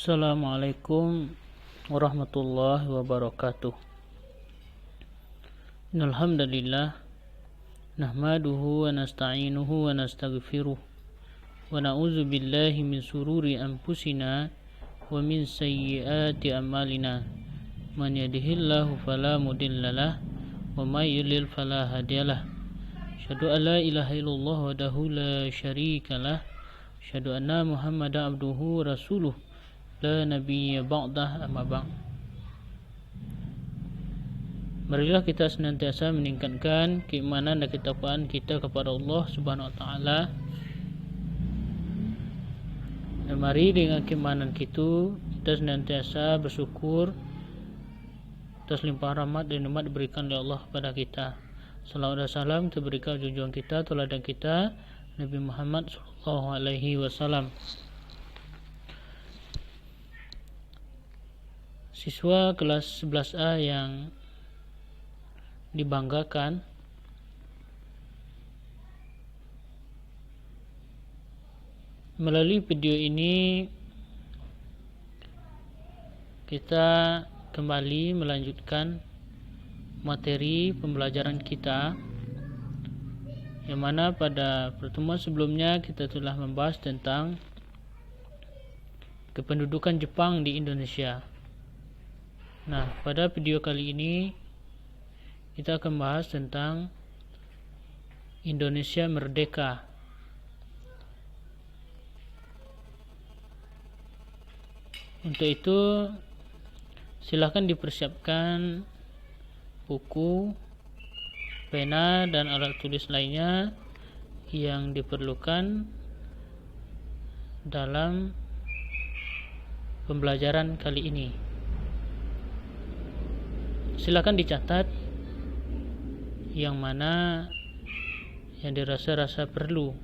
Assalamualaikum warahmatullahi wabarakatuh. Innal hamdalillah nahmaduhu wa nasta'inuhu wa nastaghfiruh wa na'udzu billahi min sururi anfusina wa min sayyiati a'malina. Man yahdihillahu fala mudhillalah wa may yudlil fala hadiyalah. Asyhadu an la ilaha illallah wahdahu la syarikalah. Asyhadu anna Muhammadan abduhu wa rasuluh. La nabiyya ba'dah amma ba'd. Marilah kita senantiasa meningkatkan keimanan dan ketakwaan kita kepada Allah Subhanahu wa taala. Dan mari dengan keimanan kita senantiasa bersyukur atas limpahan rahmat dan nikmat diberikan oleh Allah kepada kita. Salawat dan salam kita berikan junjungan kita, teladan kita, Nabi Muhammad sallallahu alaihi wasallam. Siswa kelas 11A yang dibanggakan, melalui video ini kita kembali melanjutkan materi pembelajaran kita, yang mana pada pertemuan sebelumnya kita telah membahas tentang kependudukan Jepang di Indonesia. Nah, pada video kali ini kita akan bahas tentang Indonesia merdeka. Untuk itu silakan dipersiapkan buku, pena, dan alat tulis lainnya yang diperlukan dalam pembelajaran kali ini. Silakan dicatat yang mana yang dirasa-rasa perlu.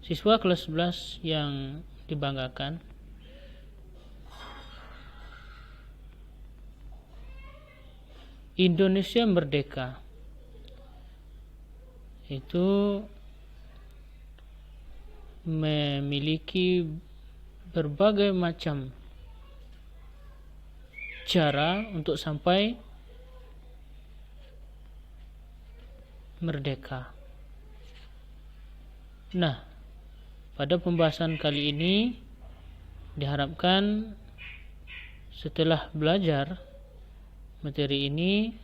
Siswa kelas 11 yang dibanggakan, Indonesia merdeka itu memiliki berbagai macam cara untuk sampai merdeka. Nah, pada pembahasan kali ini diharapkan setelah belajar materi ini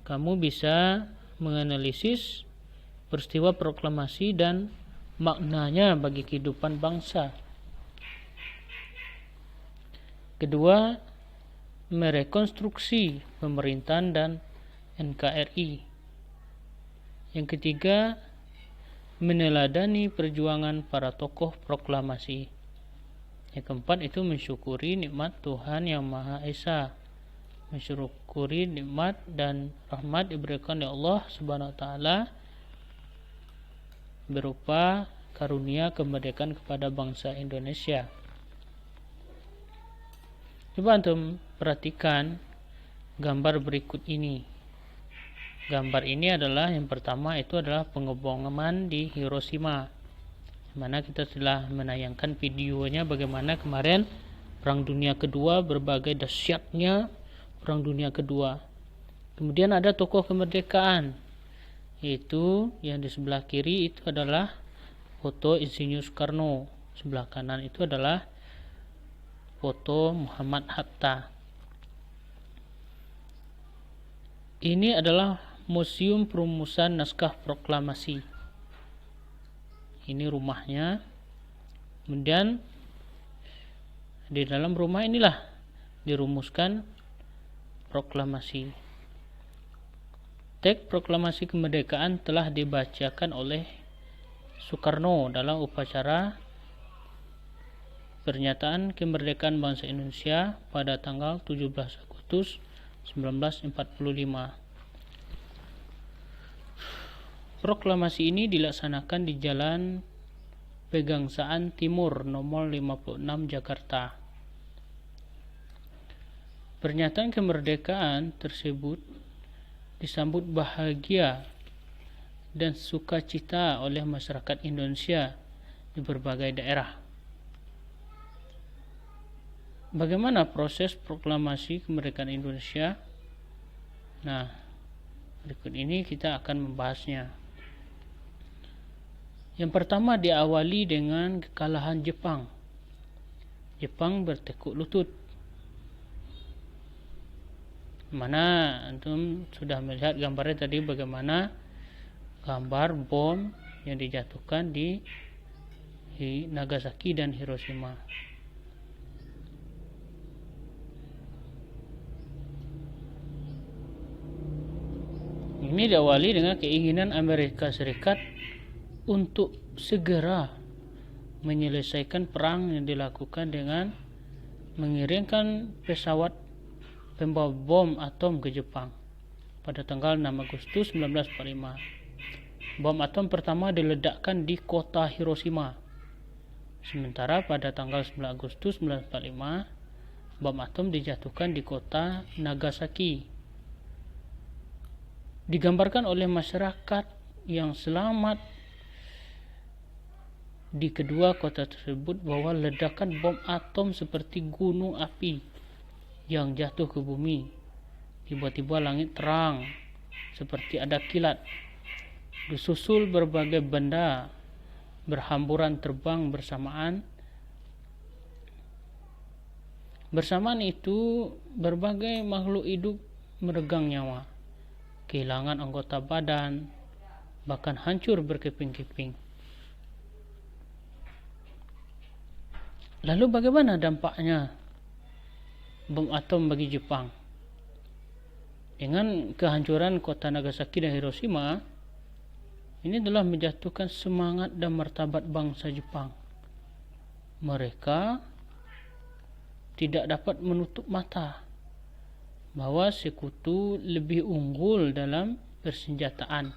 kamu bisa menganalisis peristiwa proklamasi dan maknanya bagi kehidupan bangsa. Kedua, merekonstruksi pemerintahan dan NKRI. Yang ketiga, meneladani perjuangan para tokoh proklamasi. Yang keempat itu mensyukuri nikmat Tuhan Yang Maha Esa, mensyukuri nikmat dan rahmat diberikan oleh Allah Subhanahu wa taala berupa karunia kemerdekaan kepada bangsa Indonesia. Coba antum perhatikan gambar berikut ini. Gambar ini adalah yang pertama, itu adalah pengeboman di Hiroshima, mana kita telah menayangkan videonya bagaimana kemarin Perang Dunia Kedua, berbagai dahsyatnya Perang Dunia Kedua. Kemudian ada tokoh kemerdekaan, yaitu yang di sebelah kiri itu adalah foto Insinyur Soekarno, sebelah kanan itu adalah foto Muhammad Hatta. Ini adalah Museum Perumusan Naskah Proklamasi. Ini rumahnya. Kemudian di dalam rumah inilah dirumuskan proklamasi. Teks proklamasi kemerdekaan telah dibacakan oleh Soekarno dalam upacara pernyataan kemerdekaan bangsa Indonesia pada tanggal 17 Agustus 1945. Proklamasi ini dilaksanakan di Jalan Pegangsaan Timur nomor 56 Jakarta. Pernyataan kemerdekaan tersebut disambut bahagia dan sukacita oleh masyarakat Indonesia di berbagai daerah. Bagaimana proses proklamasi kemerdekaan Indonesia? Nah, berikut ini kita akan membahasnya. Yang pertama diawali dengan kekalahan Jepang. Jepang bertekuk lutut. Mana antum sudah melihat gambarnya tadi, bagaimana gambar bom yang dijatuhkan di Nagasaki dan Hiroshima. Ini diawali dengan keinginan Amerika Serikat untuk segera menyelesaikan perang yang dilakukan dengan mengirimkan pesawat pembawa bom atom ke Jepang pada tanggal 6 Agustus 1945. Bom atom pertama diledakkan di kota Hiroshima. Sementara pada tanggal 9 Agustus 1945, bom atom dijatuhkan di kota Nagasaki. Digambarkan oleh masyarakat yang selamat di kedua kota tersebut bahwa ledakan bom atom seperti gunung api yang jatuh ke bumi. Tiba-tiba langit terang seperti ada kilat. Disusul berbagai benda berhamburan terbang bersamaan. Bersamaan itu berbagai makhluk hidup meregang nyawa, kehilangan anggota badan, bahkan hancur berkeping-keping. Lalu bagaimana dampaknya bom atom bagi Jepang? Dengan kehancuran kota Nagasaki dan Hiroshima, ini telah menjatuhkan semangat dan martabat bangsa Jepang. Mereka tidak dapat menutup mata bahwa sekutu lebih unggul dalam persenjataan.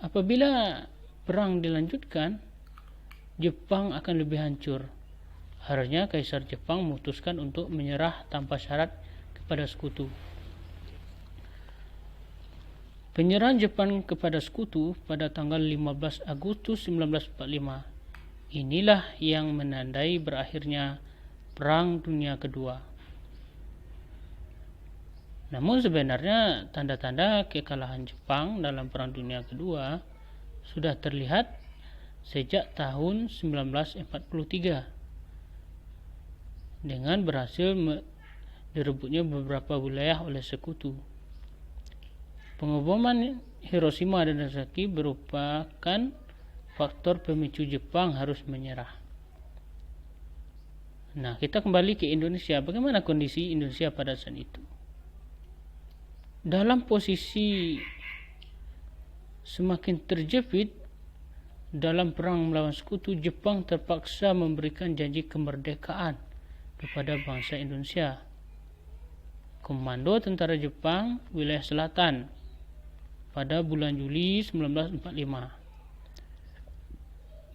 Apabila perang dilanjutkan, Jepang akan lebih hancur. Akhirnya Kaisar Jepang memutuskan untuk menyerah tanpa syarat kepada sekutu. Penyerahan Jepang kepada sekutu pada tanggal 15 Agustus 1945 inilah yang menandai berakhirnya Perang Dunia Kedua. Namun sebenarnya tanda-tanda kekalahan Jepang dalam Perang Dunia Kedua sudah terlihat sejak tahun 1943 dengan berhasil direbutnya beberapa wilayah oleh sekutu. Pengeboman Hiroshima dan Nagasaki merupakan faktor pemicu Jepang harus menyerah. Nah, kita kembali ke Indonesia. Bagaimana kondisi Indonesia pada saat itu? Dalam posisi semakin terjepit dalam perang melawan sekutu, Jepang terpaksa memberikan janji kemerdekaan kepada bangsa Indonesia. Komando Tentara Jepang Wilayah Selatan pada bulan Juli 1945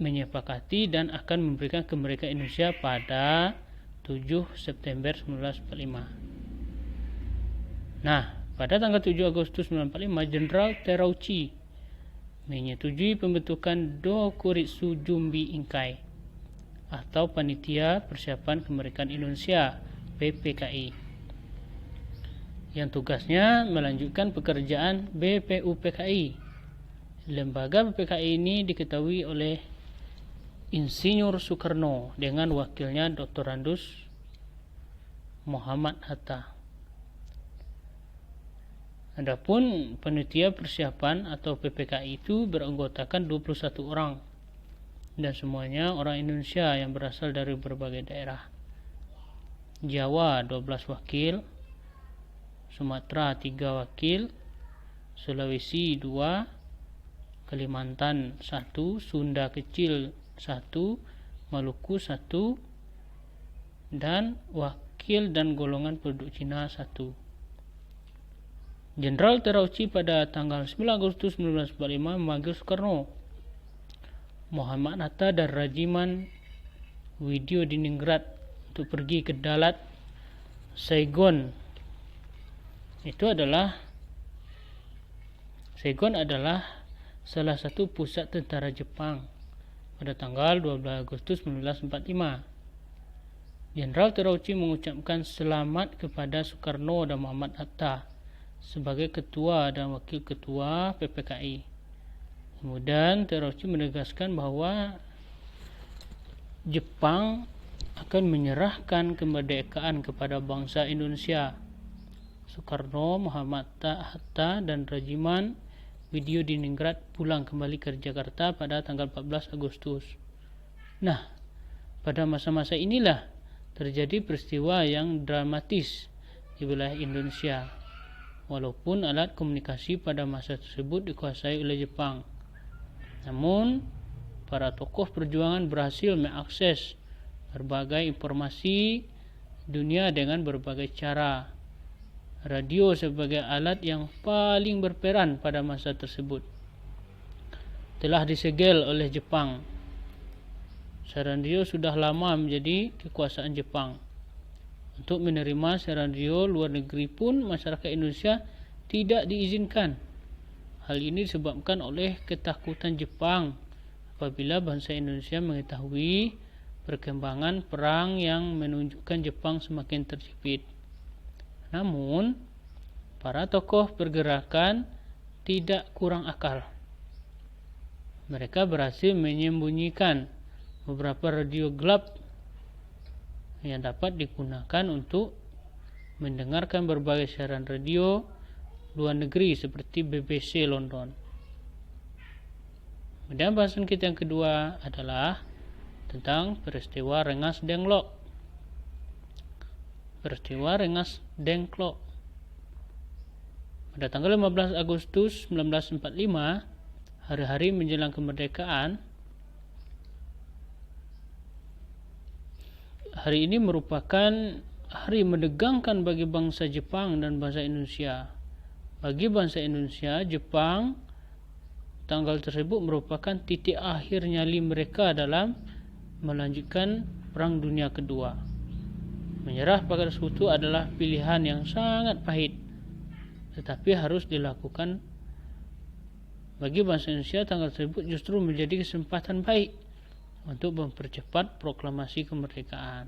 menyepakati dan akan memberikan kemerdekaan Indonesia pada 7 September 1945. Nah, pada tanggal 7 Agustus 1945, Jenderal Terauchi menyetujui pembentukan Dokuritsu Jumbi Inkai atau Panitia Persiapan Kemerdekaan Indonesia (PPKI) yang tugasnya melanjutkan pekerjaan BPUPKI. Lembaga PPKI ini diketahui oleh Insinyur Soekarno dengan wakilnya Dr. Andus Muhammad Hatta. Adapun panitia persiapan atau PPKI itu beranggotakan 21 orang dan semuanya orang Indonesia yang berasal dari berbagai daerah. Jawa 12 wakil, Sumatera 3 wakil, Sulawesi 2, Kalimantan 1, Sunda Kecil 1, Maluku 1, dan wakil dan golongan penduduk Cina 1. Jenderal Terauchi pada tanggal 9 Agustus 1945 memanggil Soekarno, Muhammad Hatta dan Rajiman Widyodiningrat untuk pergi ke Dalat Saigon. Saigon adalah salah satu pusat tentara Jepang pada tanggal 12 Agustus 1945. Jenderal Terauchi mengucapkan selamat kepada Soekarno dan Muhammad Hatta sebagai ketua dan wakil ketua PPKI. Kemudian Terauchi menegaskan bahwa Jepang akan menyerahkan kemerdekaan kepada bangsa Indonesia. Soekarno, Muhammad Hatta, dan Regimen Videodiningrat pulang kembali ke Jakarta pada tanggal 14 Agustus. Nah, pada masa-masa inilah terjadi peristiwa yang dramatis di wilayah Indonesia. Walaupun alat komunikasi pada masa tersebut dikuasai oleh Jepang, namun para tokoh perjuangan berhasil mengakses berbagai informasi dunia dengan berbagai cara. Radio sebagai alat yang paling berperan pada masa tersebut telah disegel oleh Jepang. Siaran radio sudah lama menjadi kekuasaan Jepang. Untuk menerima siaran radio luar negeri pun masyarakat Indonesia tidak diizinkan. Hal ini disebabkan oleh ketakutan Jepang apabila bangsa Indonesia mengetahui perkembangan perang yang menunjukkan Jepang semakin terjepit. Namun, para tokoh pergerakan tidak kurang akal. Mereka berhasil menyembunyikan beberapa radio gelap yang dapat digunakan untuk mendengarkan berbagai siaran radio luar negeri seperti BBC London. Kemudian bahasan kita yang kedua adalah tentang peristiwa Rengas Dengklok. Peristiwa Rengas Dengklok pada tanggal 15 Agustus 1945, hari-hari menjelang kemerdekaan. Hari ini merupakan hari menegangkan bagi bangsa Jepang dan bangsa Indonesia. Bagi bangsa Indonesia, Jepang, tanggal tersebut merupakan titik akhir nyali mereka dalam melanjutkan Perang Dunia Kedua. Menyerah pada sekutu adalah pilihan yang sangat pahit, tetapi harus dilakukan. Bagi bangsa Indonesia, tanggal tersebut justru menjadi kesempatan baik untuk mempercepat proklamasi kemerdekaan.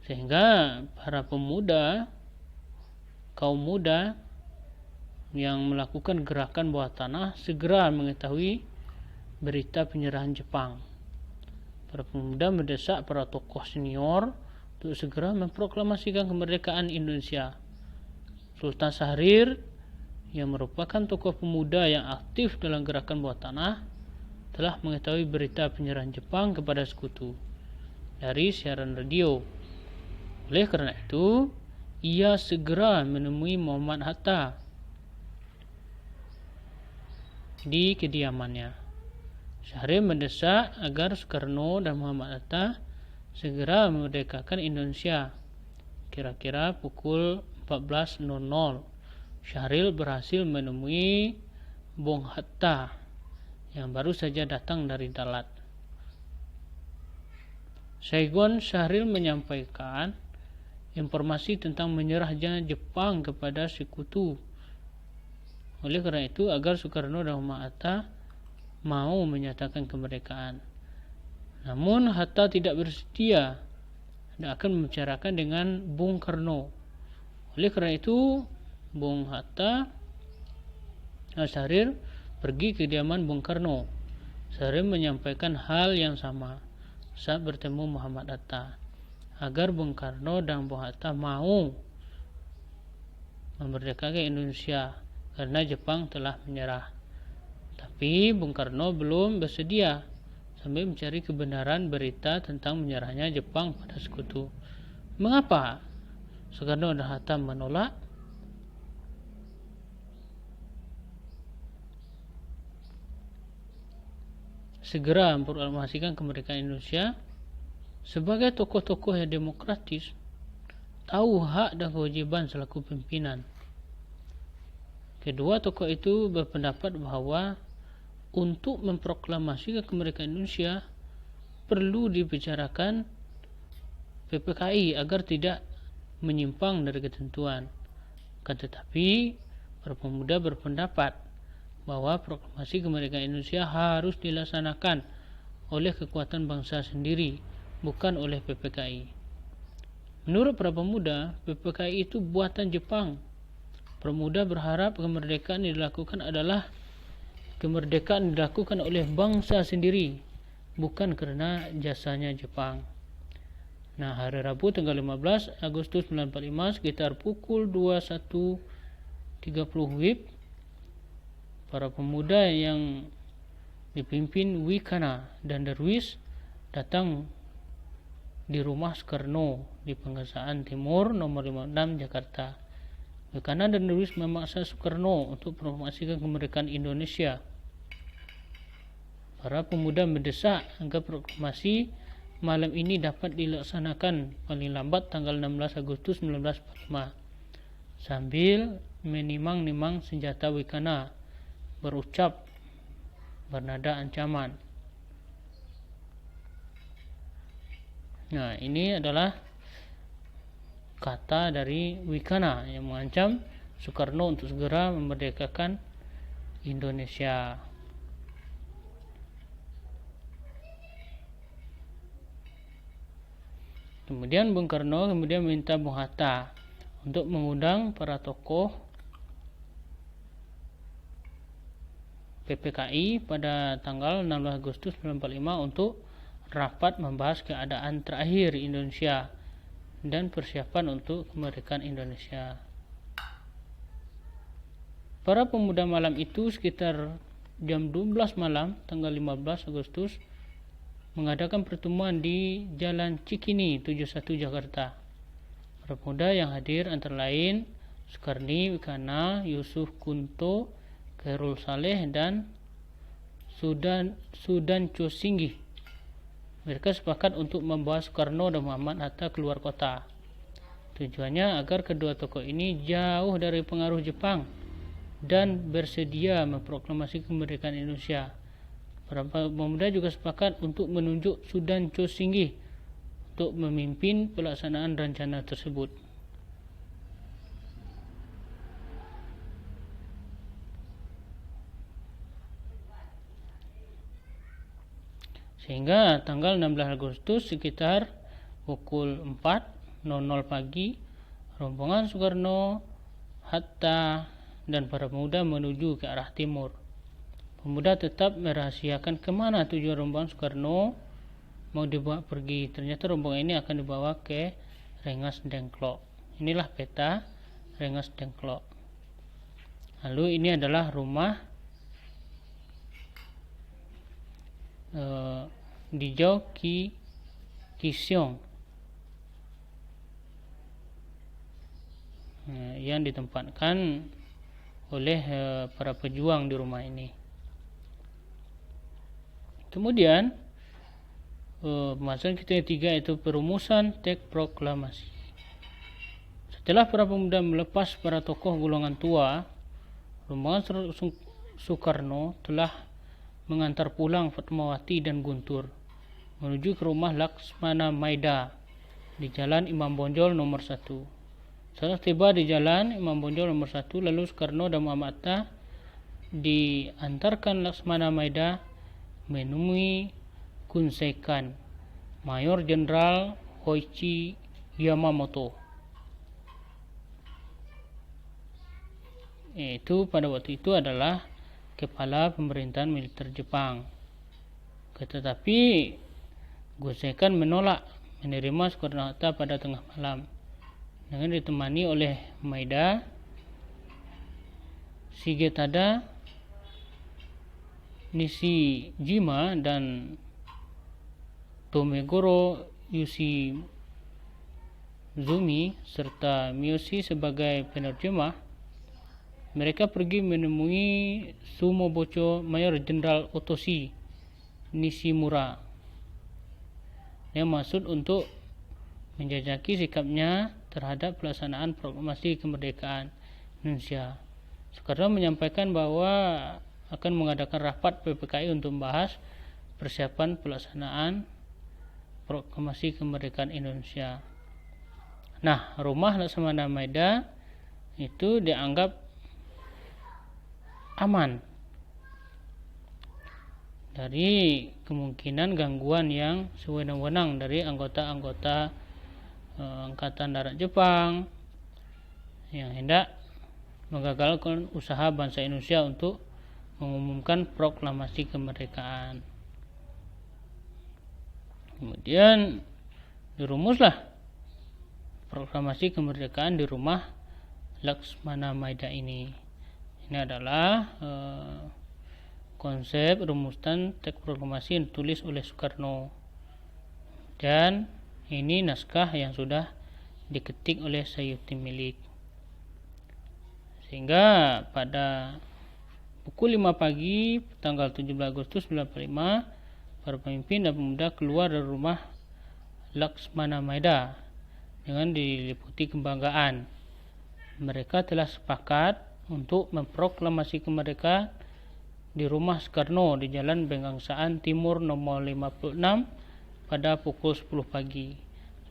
Sehingga para pemuda, kaum muda yang melakukan gerakan bawah tanah segera mengetahui berita penyerahan Jepang. Para pemuda mendesak para tokoh senior untuk segera memproklamasikan kemerdekaan Indonesia. Sultan Syahrir yang merupakan tokoh pemuda yang aktif dalam gerakan bawah tanah telah mengetahui berita penyerahan Jepang kepada sekutu dari siaran radio. Oleh kerana itu, ia segera menemui Muhammad Hatta di kediamannya. Syahrir mendesak agar Soekarno dan Muhammad Hatta segera memerdekakan Indonesia. Kira-kira pukul 14.00, Syahrir berhasil menemui Bung Hatta yang baru saja datang dari Dalat. Saigon Syahrir menyampaikan informasi tentang menyerahnya Jepang kepada sekutu. Oleh kerana itu, agar Soekarno dan Muhammad Hatta mau menyatakan kemerdekaan. Namun Hatta tidak bersedia dan akan membicarakan dengan Bung Karno. Oleh kerana itu, Bung Hatta Syahrir pergi ke kediaman Bung Karno. Syahrir menyampaikan hal yang sama saat bertemu Muhammad Hatta, agar Bung Karno dan Bung Hatta mau memerdekakan Indonesia karena Jepang telah menyerah. Tapi Bung Karno belum bersedia sambil mencari kebenaran berita tentang menyerahnya Jepang pada sekutu. Mengapa Soekarno dan Hatta menolak? Segera memproklamasikan kemerdekaan Indonesia. Sebagai tokoh-tokoh yang demokratis, tahu hak dan kewajiban selaku pimpinan, kedua tokoh itu berpendapat bahawa untuk memproklamasikan kemerdekaan Indonesia perlu dibicarakan PPKI agar tidak menyimpang dari ketentuan. Tetapi para pemuda berpendapat bahwa proklamasi kemerdekaan Indonesia harus dilaksanakan oleh kekuatan bangsa sendiri, bukan oleh PPKI. Menurut para pemuda, PPKI itu buatan Jepang. Pemuda berharap kemerdekaan dilakukan oleh bangsa sendiri, bukan karena jasanya Jepang. Nah, hari Rabu tanggal 15 Agustus 1945 sekitar pukul 21.30 WIB, para pemuda yang dipimpin Wikana dan Darwis datang di rumah Soekarno di Pegangsaan Timur nomor 56 Jakarta. Wikana dan Darwis memaksa Soekarno untuk proklamasikan kemerdekaan Indonesia. Para pemuda mendesak agar proklamasi malam ini dapat dilaksanakan paling lambat tanggal 16 Agustus 1945 sambil menimang-nimang senjata Wikana, berucap bernada ancaman. Nah, ini adalah kata dari Wikana yang mengancam Soekarno untuk segera memerdekakan Indonesia. Kemudian Bung Karno minta Bung Hatta untuk mengundang para tokoh PPKI pada tanggal 16 Agustus 1945 untuk rapat membahas keadaan terakhir Indonesia dan persiapan untuk kemerdekaan Indonesia. Para pemuda malam itu sekitar jam 12 malam tanggal 15 Agustus mengadakan pertemuan di Jalan Cikini 71 Jakarta. Para pemuda yang hadir antara lain Soekarni, Wikana, Yusuf Kunto, Khairul Saleh, dan Sudan Chosinggih. Mereka sepakat untuk membawa Soekarno dan Muhammad Hatta keluar kota. Tujuannya agar kedua tokoh ini jauh dari pengaruh Jepang dan bersedia memproklamasi kemerdekaan Indonesia. Para pemuda juga sepakat untuk menunjuk Sudan Chosinggih untuk memimpin pelaksanaan rencana tersebut. Sehingga tanggal 16 Agustus sekitar pukul 4.00 pagi, rombongan Soekarno, Hatta, dan para pemuda menuju ke arah timur. Pemuda tetap merahasiakan kemana tujuan rombongan Soekarno mau dibawa pergi. Ternyata rombongan ini akan dibawa ke Rengas Dengklok. Inilah peta Rengas Dengklok. Lalu ini adalah rumah Dijau Kisyong yang ditempatkan oleh para pejuang di rumah ini. Kemudian pembahasan kita yang ketiga itu perumusan teks proklamasi. Setelah para pemuda melepas para tokoh golongan tua, rombongan Soekarno telah mengantar pulang Fatmawati dan Guntur menuju ke rumah Laksmana Maida di Jalan Imam Bonjol nomor 1. Setelah tiba di Jalan Imam Bonjol nomor 1, lalu Soekarno dan Muhammad Hatta diantarkan Laksmana Maida menemui Kunseikan Mayor Jenderal Hoichi Yamamoto. Itu pada waktu itu adalah kepala pemerintahan militer Jepang. Tetapi Kunseikan menolak menerima Soekarno Hatta pada tengah malam dengan ditemani oleh Maida, Shigetada, Nishijima, dan Tomegoro Yoshizumi serta Miyoshi sebagai penerjemah. Mereka pergi menemui Sumobocho Mayor Jenderal Otoshi Nishimura yang maksud untuk menjajaki sikapnya terhadap pelaksanaan proklamasi kemerdekaan Indonesia. Soekarno menyampaikan bahwa akan mengadakan rapat PPKI untuk membahas persiapan pelaksanaan proklamasi kemerdekaan Indonesia. Nah, rumah Laksmana Maida itu dianggap aman dari kemungkinan gangguan yang sewenang-wenang dari anggota-anggota Angkatan Darat Jepang yang hendak menggagalkan usaha bangsa Indonesia untuk mengumumkan proklamasi kemerdekaan. Kemudian dirumuslah proklamasi kemerdekaan di rumah Laksmana Maida ini. Ini adalah konsep rumusan teks proklamasi yang ditulis oleh Soekarno, dan ini naskah yang sudah diketik oleh Sayuti Milik. Sehingga pada pukul 5 pagi tanggal 17 Agustus 1945 para pemimpin dan pemuda keluar dari rumah Laksmana Maida dengan diliputi kebanggaan. Mereka telah sepakat untuk memproklamasi kemerdekaan di rumah Soekarno di Jalan Benggangsaan Timur nomor 56 pada pukul 10 pagi.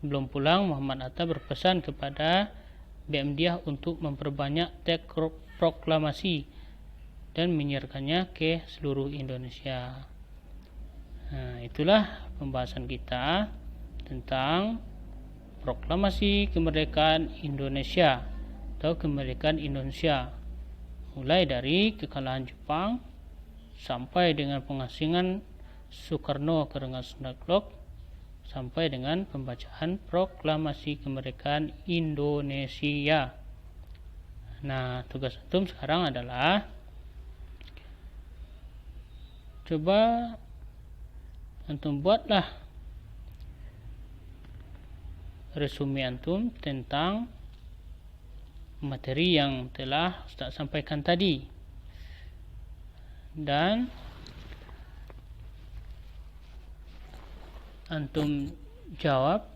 Sebelum pulang, Muhammad Hatta berpesan kepada BM untuk memperbanyak teks proklamasi dan menyiarkannya ke seluruh Indonesia. Nah, itulah pembahasan kita tentang proklamasi kemerdekaan Indonesia atau kemerdekaan Indonesia, mulai dari kekalahan Jepang sampai dengan pengasingan Soekarno ke Rengas Dengklok sampai dengan pembacaan proklamasi kemerdekaan Indonesia. Nah, tugas antum sekarang adalah coba antum buatlah resume antum tentang materi yang telah Ustaz sampaikan tadi, dan antum jawab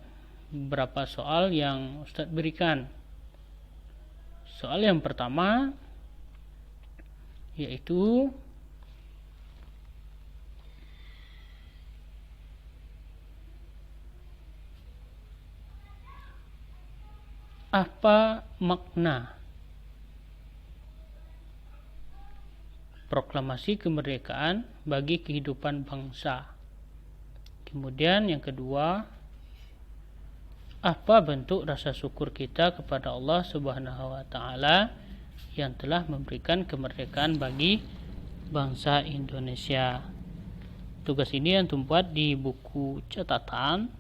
beberapa soal yang Ustaz berikan. Soal yang pertama yaitu apa makna proklamasi kemerdekaan bagi kehidupan bangsa? Kemudian yang kedua, apa bentuk rasa syukur kita kepada Allah Subhanahu wa taala yang telah memberikan kemerdekaan bagi bangsa Indonesia? Tugas ini antum buat di buku catatan.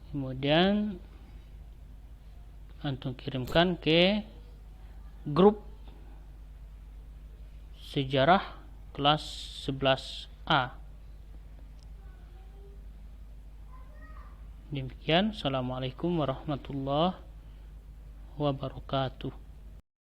Kemudian antum kirimkan ke grup sejarah kelas 11A. Demikian, assalamualaikum warahmatullahi wabarakatuh.